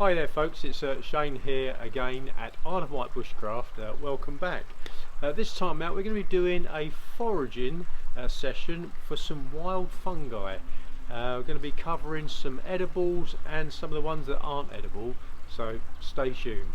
Hi there folks, it's Shane here again at Isle of Wight Bushcraft. Welcome back. This time out we're going to be doing a foraging session for some wild fungi. We're going to be covering some edibles and some of the ones that aren't edible, so stay tuned.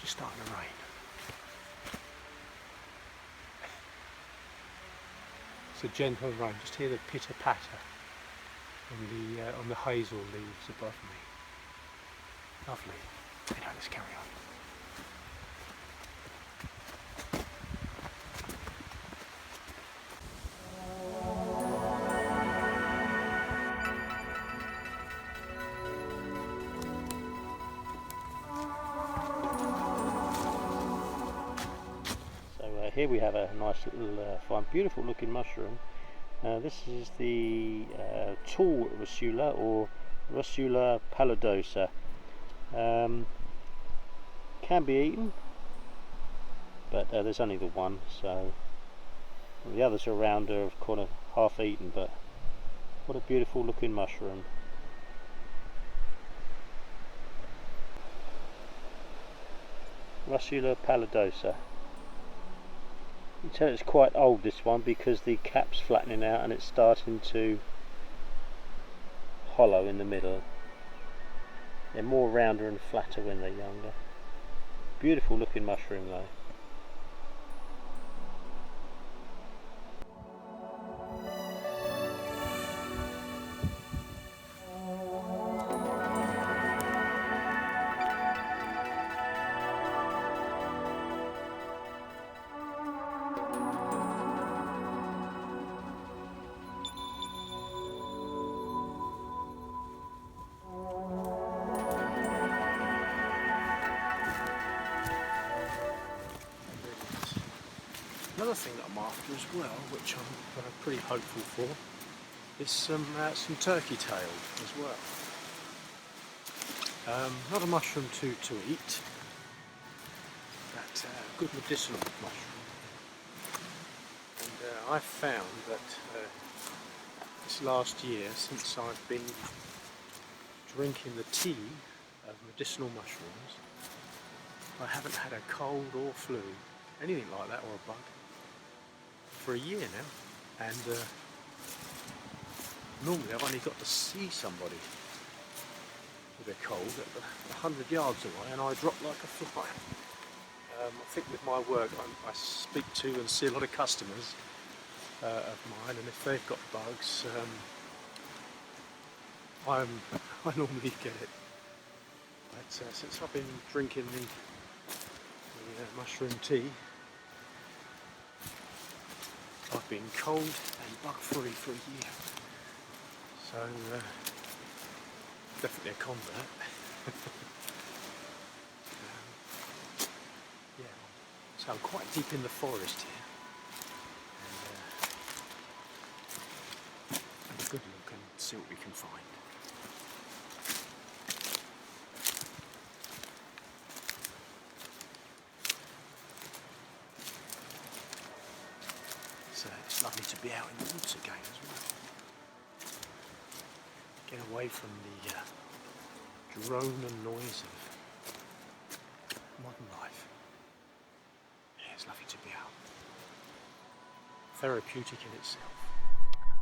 Just starting to rain. It's a gentle rain, just hear the pitter patter on the hazel leaves above me. Lovely. Anyway, let's carry on. Here we have a nice little fine, beautiful looking mushroom. This is the tall Russula or Russula Palla Dosa. Can be eaten, but there's only the one, so the others around are kind of half eaten, but what a beautiful looking mushroom. Russula Palla Dosa. You can tell it's quite old, this one, because the cap's flattening out and it's starting to hollow in the middle. They're more rounder and flatter when they're younger. Beautiful looking mushroom though. Another thing that I'm after as well, which I'm pretty hopeful for, is some turkey tail as well. Not a mushroom to eat, but a good medicinal mushroom. And I've found that this last year, since I've been drinking the tea of medicinal mushrooms, I haven't had a cold or flu, anything like that, or a bug, for a year now. And normally I've only got to see somebody with a cold at 100 yards away and I drop like a fly. I think with my work I speak to and see a lot of customers of mine, and if they've got bugs, I normally get it. But since I've been drinking the mushroom tea, I've been cold and bug free for a year. So definitely a convert. Yeah, so I'm quite deep in the forest here. And have a good look and see what we can find. So It's lovely to be out in the woods again as well. Get away from the drone and noise of modern life. Yeah, it's lovely to be out. Therapeutic in itself.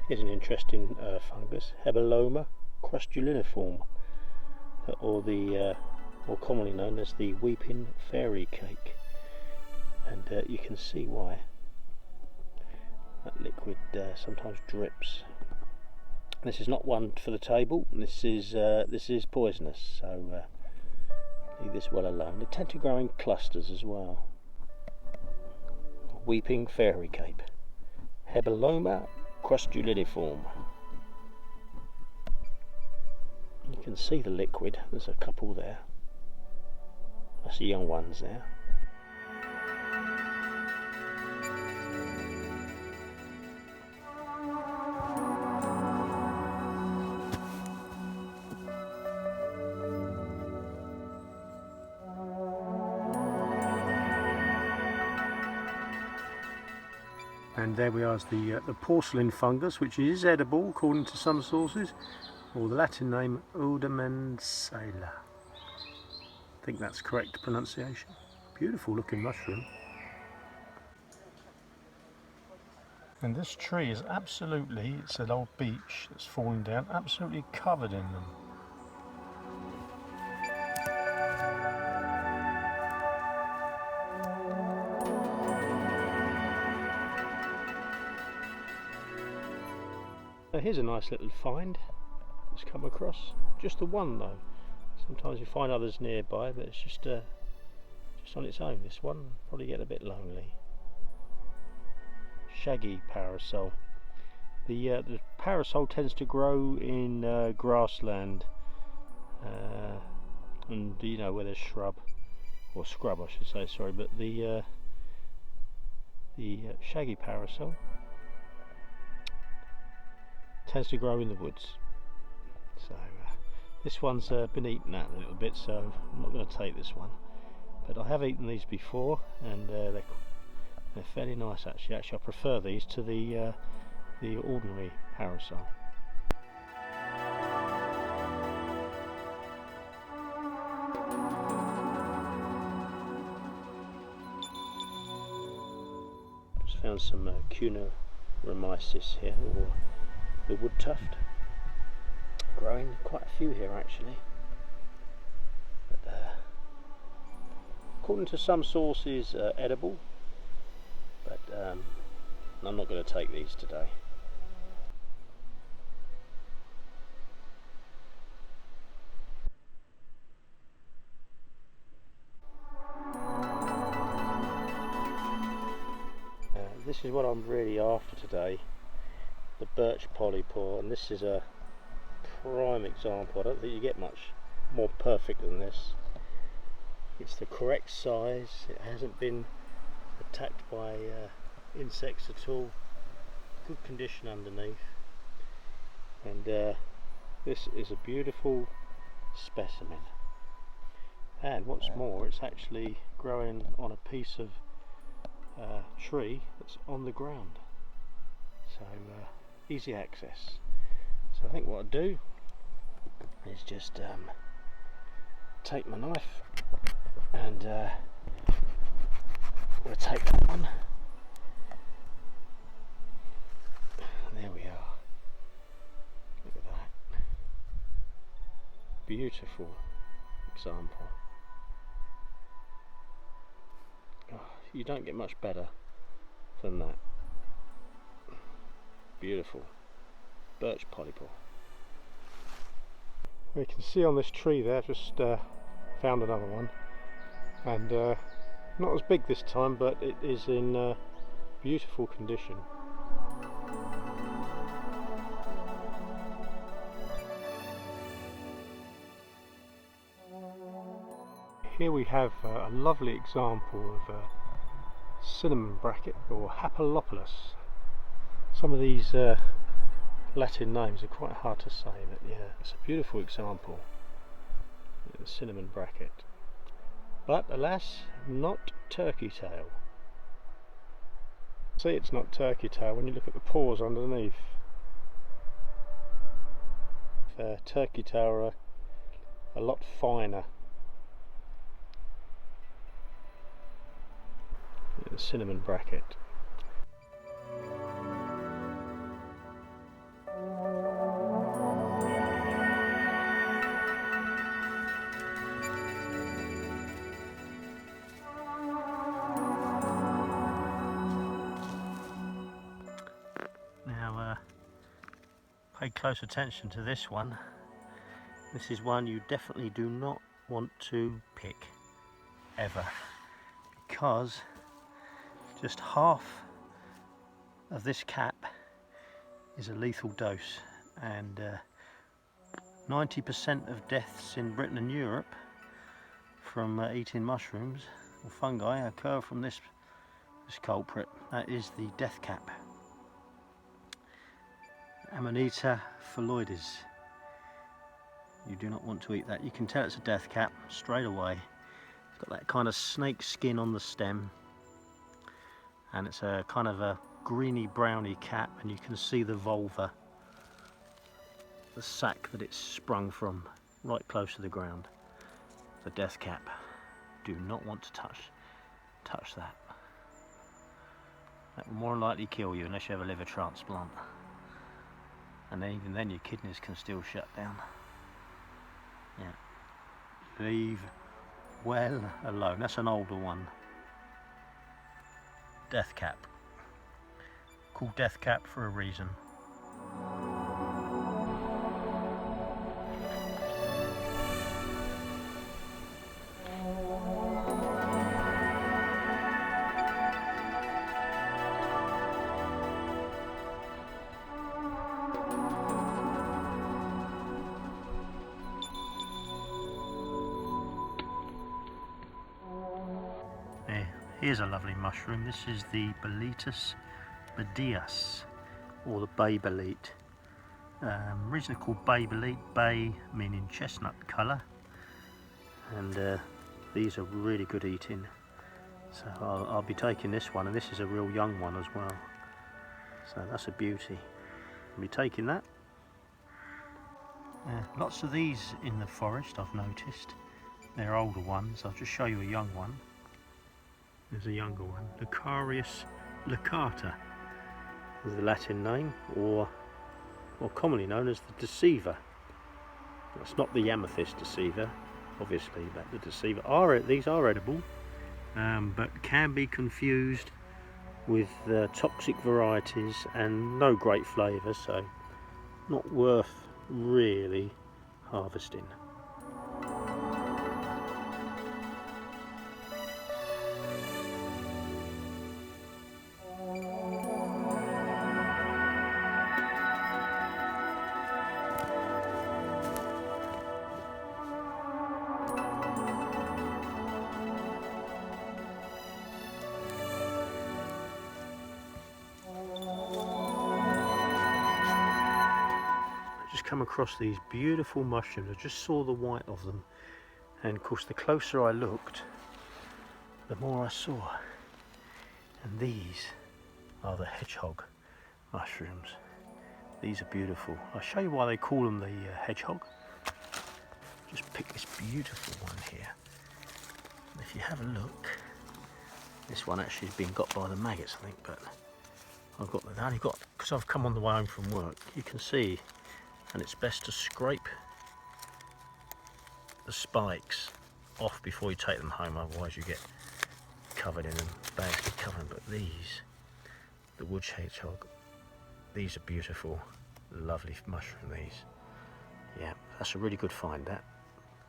Here's an interesting fungus, Hebeloma crustuliniform, or the more commonly known as the weeping fairy cake, and you can see why. That liquid sometimes drips. This is not one for the table. This is poisonous, so leave this well alone. They tend to grow in clusters as well. Weeping fairy cake, Hebeloma crustuliniform. You can see the liquid. There's a couple there. That's the young ones there. And there we are, is the porcelain fungus, which is edible according to some sources, or the Latin name Odomancela. I think that's correct pronunciation. Beautiful looking mushroom. And this tree is absolutely, it's an old beech that's fallen down, absolutely covered in them. Now here's a nice little find that's come across. Just the one though. Sometimes you find others nearby, but it's just on its own. This one probably get a bit lonely. Shaggy Parasail. The parasol tends to grow in grassland, and you know where there's shrub or scrub, I should say. Sorry, but the shaggy parasail tends to grow in the woods. So this one's been eaten at a little bit, so I'm not going to take this one. But I have eaten these before, and they're fairly nice actually. Actually, I prefer these to the ordinary parasail. Just found some Kuna Ramai Sis here, or the wood tuft. Growing quite a few here actually. But according to some sources, edible. But I'm not going to take these today. This is what I'm really after today, the Birch Polypore, and this is a prime example. I don't think you get much more perfect than this. It's the correct size, it hasn't been attacked by insects at all, good condition underneath, and this is a beautiful specimen. And what's more, it's actually growing on a piece of tree that's on the ground, so easy access. So I think what I'll do is just take my knife and we'll take that one. There we are. Look at that. Beautiful example. Oh, you don't get much better than that. Beautiful. Birch Polypore. We can see on this tree there, just found another one, and not as big this time, but it is in beautiful condition. Here we have a lovely example of a cinnamon bracket, or Hapalopoulos. Some of these Latin names are quite hard to say, but yeah, it's a beautiful example. The cinnamon bracket, but alas, not turkey tail. See, it's not turkey tail when you look at the pores underneath. Turkey tail are a lot finer. The cinnamon bracket. Now pay close attention to this one. This is one you definitely do not want to pick ever, because just half of this cap is a lethal dose, and 90% of deaths in Britain and Europe from eating mushrooms or fungi occur from this culprit. That is the death cap, Amanita phalloides. You do not want to eat that. You can tell it's a death cap straight away. It's got that kind of snake skin on the stem, and it's a kind of a greeny browny cap, and you can see the vulva, the sac that it's sprung from, right close to the ground. The death cap. Do not want to touch that. That will more than likely kill you unless you have a liver transplant, and then, even then your kidneys can still shut down. Yeah. Leave well alone. That's an older one. Death cap. Called death cap for a reason. Here's a lovely mushroom. This is the Boletus Madea, or the bay bolete. Originally called bay bolete, bay meaning chestnut colour, and these are really good eating. So I'll be taking this one, and this is a real young one as well. So that's a beauty. I'll be taking that. Lots of these in the forest, I've noticed. They're older ones. I'll just show you a young one. There's a younger one, Lucarius lucata is the Latin name, or more commonly known as the deceiver. It's not the amethyst deceiver, obviously, but the deceiver. These are edible, but can be confused with toxic varieties and no great flavour, so not worth really harvesting. Come across these beautiful mushrooms. I just saw the white of them, and of course the closer I looked, the more I saw. And these are the hedgehog mushrooms. These are beautiful. I'll show you why they call them the hedgehog. Just pick this beautiful one here. And if you have a look, this one actually has been got by the maggots, I think, but I've got the only got, because I've come on the way home from work, you can see. And it's best to scrape the spikes off before you take them home, otherwise you get covered in them, bags get covered. But these, the wood hedgehog, these are beautiful, lovely mushroom these. Yeah, that's a really good find, that.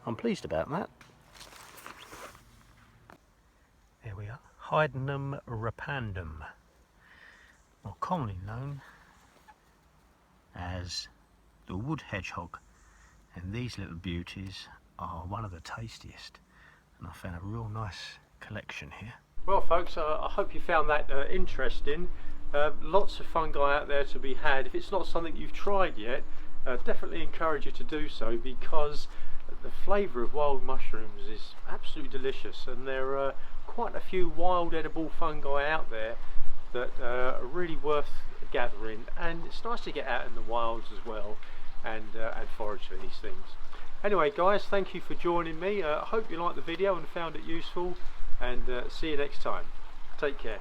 I'm pleased about that. There we are, Hydenum rapandum, more commonly known as the wood hedgehog, and these little beauties are one of the tastiest, and I found a real nice collection here. Well folks, I hope you found that interesting. Lots of fungi out there to be had. If it's not something you've tried yet, definitely encourage you to do so, because the flavour of wild mushrooms is absolutely delicious, and there are quite a few wild edible fungi out there that are really worth gathering, and it's nice to get out in the wilds as well and forage for these things. Anyway guys, thank you for joining me. I hope you liked the video and found it useful, and see you next time. Take care.